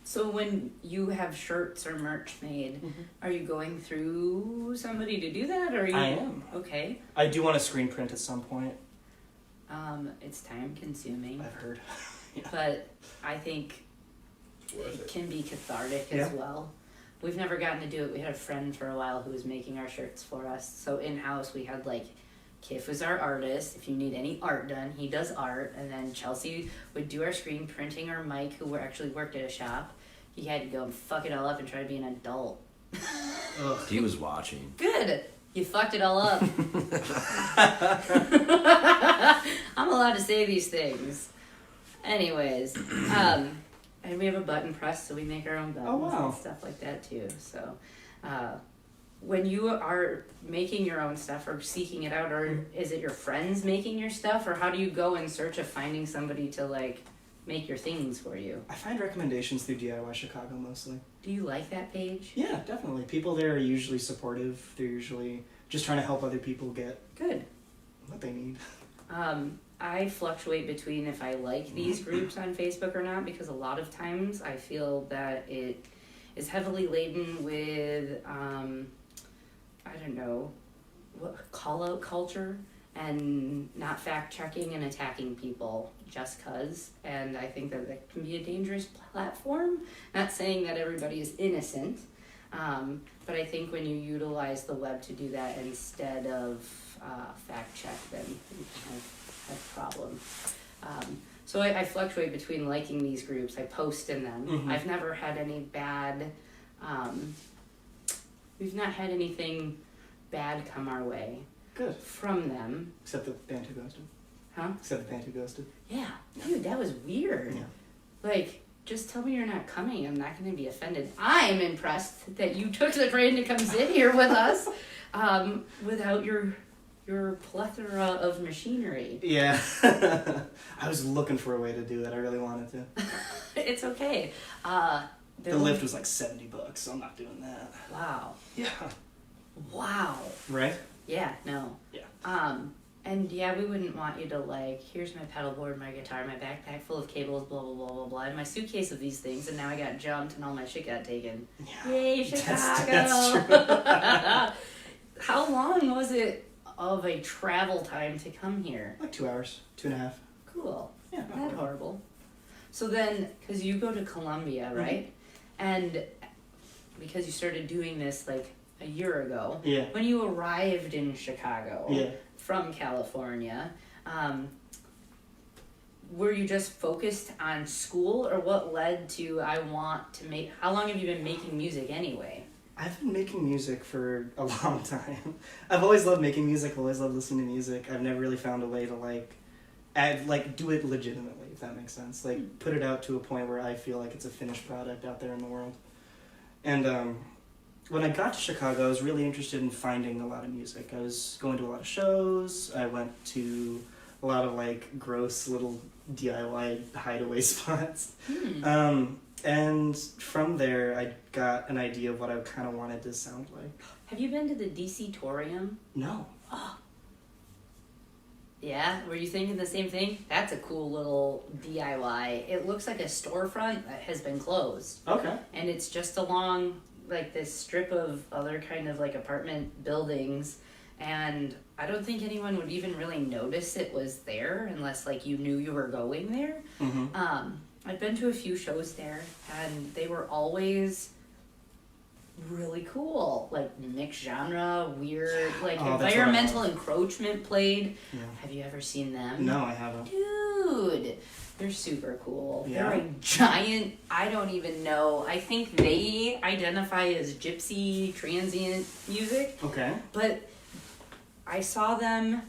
So when you have shirts or merch made, are you going through somebody to do that, or are you? I am. Okay. I do want to screen print at some point. It's time consuming, I've heard. but I think Worth it it. can be cathartic as well. We've never gotten to do it. We had a friend for a while who was making our shirts for us. So in-house we had like, Kiff was our artist. If you need any art done, he does art. And then Chelsea would do our screen printing, or Mike, who actually worked at a shop. He had to go and fuck it all up and try to be an adult. Ugh. He was watching. Good. You fucked it all up. I'm allowed to say these things. Anyways, and we have a button press, so we make our own buttons and stuff like that too. So, when you are making your own stuff or seeking it out, or is it your friends making your stuff, or how do you go in search of finding somebody to like make your things for you? I find recommendations through DIY Chicago mostly. Do you like that page? Yeah, definitely. People there are usually supportive. They're usually just trying to help other people get Good. what they need. I fluctuate between if I like these groups on Facebook or not, because a lot of times I feel that it is heavily laden with, I don't know, call-out culture and not fact-checking and attacking people just 'cause. And I think that can be a dangerous platform. Not saying that everybody is innocent, But I think when you utilize the web to do that instead of fact check, then you have problems. So I fluctuate between liking these groups. I post in them. Mm-hmm. I've never had any bad, we've not had anything bad come our way. Good. From them. Except the band who ghosted. Huh? Except the band who ghosted. Yeah. Dude, that was weird. Yeah. Like, just tell me you're not coming. I'm not going to be offended. I'm impressed that you took the train to come sit here with us without your plethora of machinery. Yeah. I was looking for a way to do it. I really wanted to. It's okay. The lift was like $70, so I'm not doing that. Wow. Yeah. Wow. Right? Yeah, no. Yeah. And yeah, we wouldn't want you to like, here's my pedal board, my guitar, my backpack full of cables, blah, blah, blah, blah, blah, and my suitcase of these things, and now I got jumped and all my shit got taken. Yeah. Yay, Chicago! That's true. How long was it of a travel time to come here? Like 2 hours, 2.5. Cool. Yeah. Not horrible. So then, because you go to Columbia, right? And because you started doing this like a year ago, Yeah. when you arrived in Chicago Yeah. from California, were you just focused on school, or what led to how long have you been making music anyway? I've been making music for a long time. I've always loved making music, I've always loved listening to music. I've never really found a way to do it legitimately, if that makes sense. Like, put it out to a point where I feel like it's a finished product out there in the world. And when I got to Chicago, I was really interested in finding a lot of music. I was going to a lot of shows. I went to a lot of like gross little DIY hideaway spots. And from there, I got an idea of what I kind of wanted to sound like. Have you been to the DC Torium? No. Oh. Yeah? Were you thinking the same thing? That's a cool little DIY. It looks like a storefront that has been closed. Okay. And it's just along like this strip of other kind of like apartment buildings, and I don't think anyone would even really notice it was there unless like you knew you were going there. I've been to a few shows there, and they were always really cool, like mixed genre, weird, like environmental encroachment played. Yeah. Have you ever seen them? No, I haven't. Dude, they're super cool. Yeah. They're a giant, I don't even know, I think they identify as gypsy transient music, Okay. but I saw them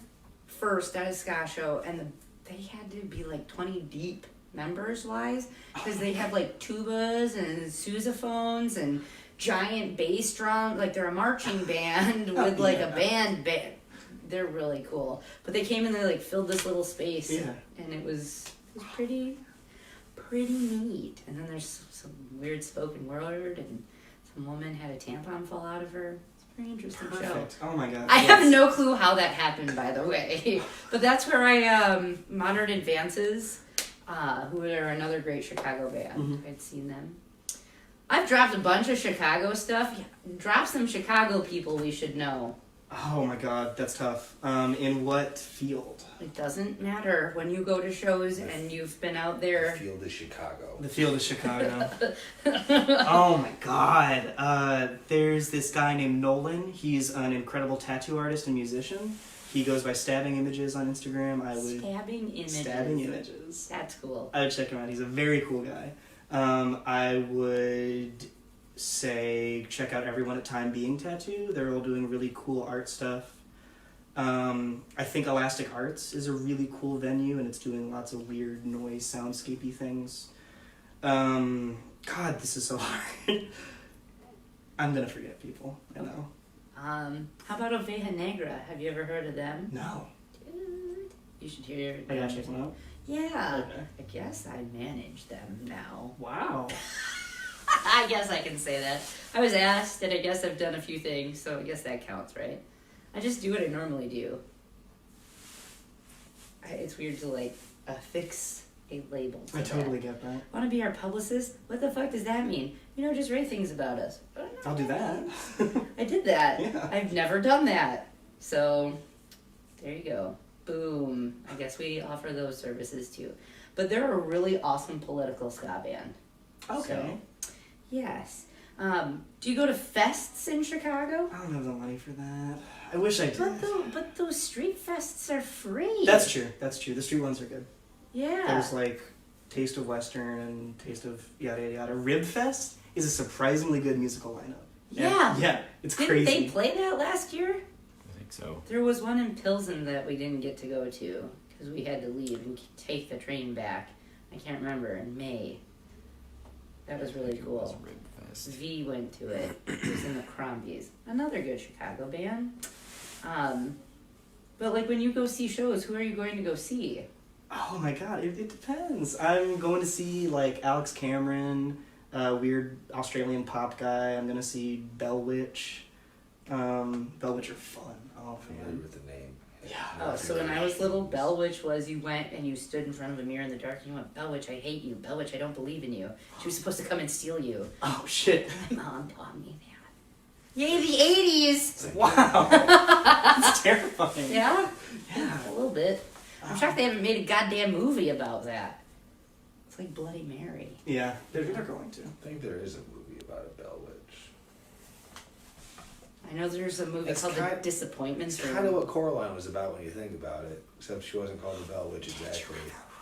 first at a ska show, and they had to be like 20 deep members wise, because they have like tubas and sousaphones and giant bass drum, like they're a marching band with like a band. They're really cool. But they came and they like filled this little space, and it was pretty neat. And then there's some weird spoken word, and some woman had a tampon fall out of her. It's a pretty interesting Perfect. show. Oh my god. I have no clue how that happened, by the way. But that's where I Modern Advances, who are another great Chicago band. I'd seen them. I've dropped a bunch of Chicago stuff. Drop some Chicago people we should know. Oh my god, that's tough. In what field? It doesn't matter when you go to shows and you've been out there. The field of Chicago. The field of Chicago. Oh my god. There's this guy named Nolan. He's an incredible tattoo artist and musician. He goes by Stabbing Images on Instagram. Stabbing Images. Stabbing Images. That's cool. I would check him out. He's a very cool guy. I would say check out everyone at Time Being Tattoo. They're all doing really cool art stuff. I think Elastic Arts is a really cool venue, and it's doing lots of weird noise soundscapey things. God, this is so hard. I'm gonna forget people, I know. How about Oveja Negra? Have you ever heard of them? No. Dude, you should hear I gotta check them out. Yeah. Okay. I guess I manage them now. Wow. I guess I can say that. I was asked, and I guess I've done a few things, so I guess that counts, right? I just do what I normally do. It's weird to, like, affix a label to I totally get that. Want to be our publicist? What the fuck does that mean? Just write things about us. I'll do that. I did that. Yeah. I've never done that. So, there you go. Boom. I guess we offer those services too. But they're a really awesome political ska band. Okay. So, yes. Do you go to fests in Chicago? I don't have the money for that. I wish I did. But those street fests are free. That's true. The street ones are good. Yeah. There's like Taste of Western and Taste of yada yada yada. Rib Fest is a surprisingly good musical lineup. Yeah. Yeah, it's Didn't crazy. they play that last year? I think so. There was one in Pilsen that we didn't get to go to because we had to leave and take the train back. I can't remember, in May. That was really cool. V went to it. It was in the Crombies. Another good Chicago band. But like when you go see shows, who are you going to go see? Oh my god, it depends. I'm going to see like Alex Cameron, weird Australian pop guy. I'm gonna see Bellwitch. Bellwitch are fun. Oh Familiar man. with the name. Yeah. Oh, so when I was little, Bellwitch was you went and you stood in front of a mirror in the dark and you went, Bellwitch, I hate you. Bellwitch, I don't believe in you. She was supposed to come and steal you. Oh shit. My mom taught me that. Yay, the 80s! Wow. That's terrifying. Yeah? Yeah. A little bit. I'm shocked they haven't made a goddamn movie about that. It's like Bloody Mary. Yeah, they're going to. I think there is a movie about a Bell Witch. I know there's a movie It's called kind- The Disappointments. It's kind of what Coraline was about when you think about it, except she wasn't called the Bell Witch exactly.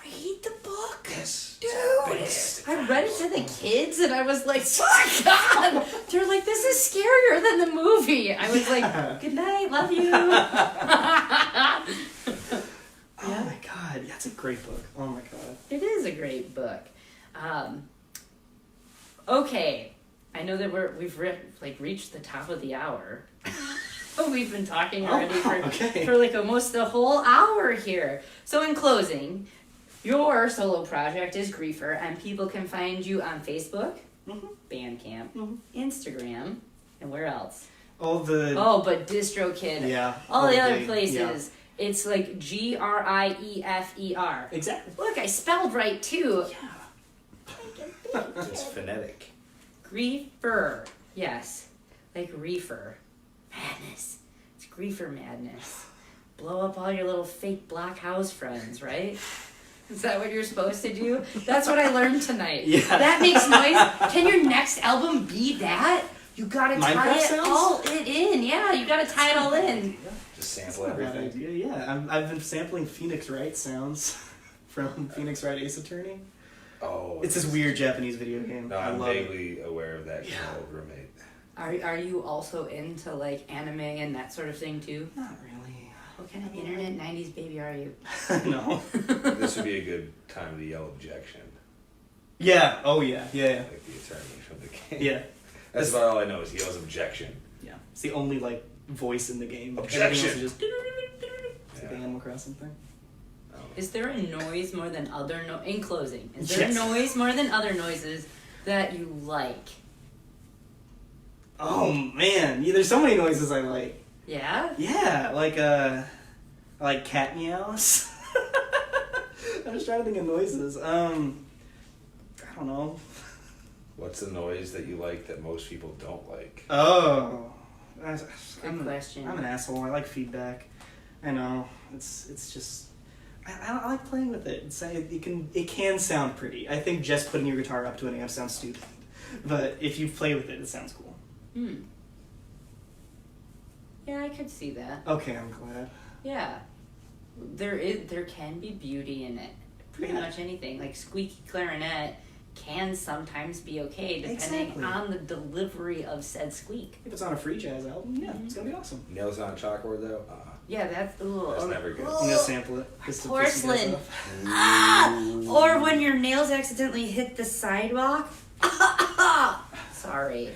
Read the book? Yes. Dude! Fantastic. I read it to the kids and I was like, my God! They're like, this is scarier than the movie. I was like, good night, love you. Oh my god, that's a great book. Oh my god. It is a great book. Okay, I know that we've reached the top of the hour. We've been talking already for like almost the whole hour here. So in closing, your solo project is Griefer, and people can find you on Facebook, Bandcamp, Instagram, and where else? All the But DistroKid. yeah. All the other big- places. yeah. It's like Griefer. Exactly. Look, I spelled right too. Yeah. It's phonetic. Griefer. Yes. Like reefer. Madness. It's Griefer madness. Blow up all your little fake blockhouse friends, right? Is that what you're supposed to do? That's what I learned tonight. Yeah. That makes noise. Can your next album be that? You gotta tie Minecraft it sounds? all in. Yeah, you gotta tie it all in. Just That's sample not a bad everything. idea. Yeah, I've been sampling Phoenix Wright sounds from Phoenix Wright Ace Attorney. Oh. It's this weird Japanese video game. No, I I'm love it. vaguely aware of that because my old roommate. Are you also into like anime and that sort of thing too? Not really. What kind of internet 90s baby are you? No. This would be a good time to yell objection, Yeah. Oh yeah. Yeah. like the attorney from the game. Yeah. That's about all I know is he yells objection. Yeah. It's the only like voice in the game. Objection! Everything else is just. It's like the Yeah. Animal Crossing thing. Is there a noise more than other in closing? Is there Yes. a noise more than other noises that you like? Oh man, yeah, there's so many noises I like. Yeah? Yeah, I like cat meows. I'm just trying to think of noises. I don't know. What's the noise that you like that most people don't like? Oh, Good question. I'm an asshole. I like feedback. I know. It's just I like playing with it. It can sound pretty. I think just putting your guitar up to an amp sounds stupid, but if you play with it, it sounds cool. Yeah, I could see that. Okay, I'm glad. Yeah. There can be beauty in it. Pretty Yeah. much anything. Like squeaky clarinet can sometimes be okay depending Exactly. on the delivery of said squeak. If it's on a free jazz album, yeah, it's gonna be awesome. Nails on a chalkboard though? Yeah, that's the little... That's never good. I'm gonna sample it. Just to piss you guys Porcelain. off. Or when your nails accidentally hit the sidewalk. Sorry.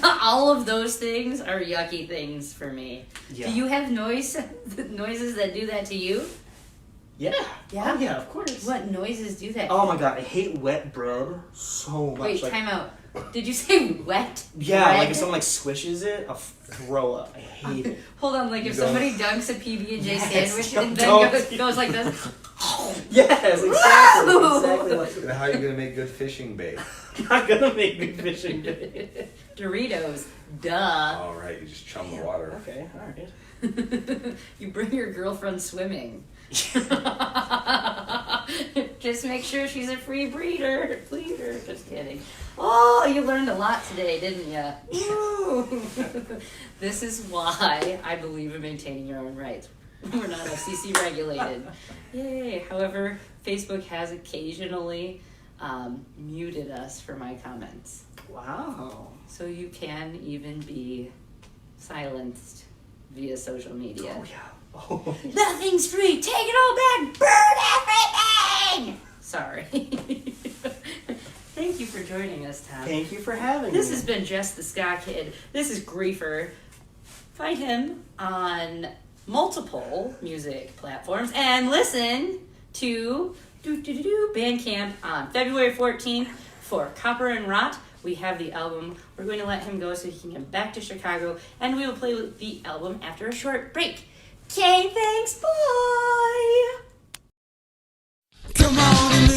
All of those things are yucky things for me. Yeah. Do you have noises that do that to you? Yeah. Yeah? Oh, yeah, of course. What noises do that? Oh my god, I hate wet bread so much. Wait, like, time out. Did you say wet? yeah, bread? like if someone like swishes it, I'll throw up. I hate it. Hold on, like if Don't. somebody dunks a PB&J Yes, sandwich don't- and then don't. goes like this. Yes, Woo! exactly like Then how are you gonna make good fishing bait? I'm not gonna make me fishing. Doritos. Duh. All right, you just chum the water. Okay, alright. You bring your girlfriend swimming. Just make sure she's a free breeder. Just kidding. Oh, you learned a lot today, didn't you? Woo! This is why I believe in maintaining your own rights. We're not FCC regulated. Yay. However, Facebook has occasionally muted us for my comments. Wow. So you can even be silenced via social media. Oh, yeah. Oh. Nothing's free. Take it all back. Burn everything. Sorry. Thank you for joining us, Tom. Thank you for having me. This has been Jess the Ska Kid. This is Griefer. Find him on multiple music platforms and listen to Bandcamp on February 14th for Copper and Rot. We have the album. We're going to let him go so he can get back to Chicago, and we will play with the album after a short break. Okay, thanks, bye! Come on.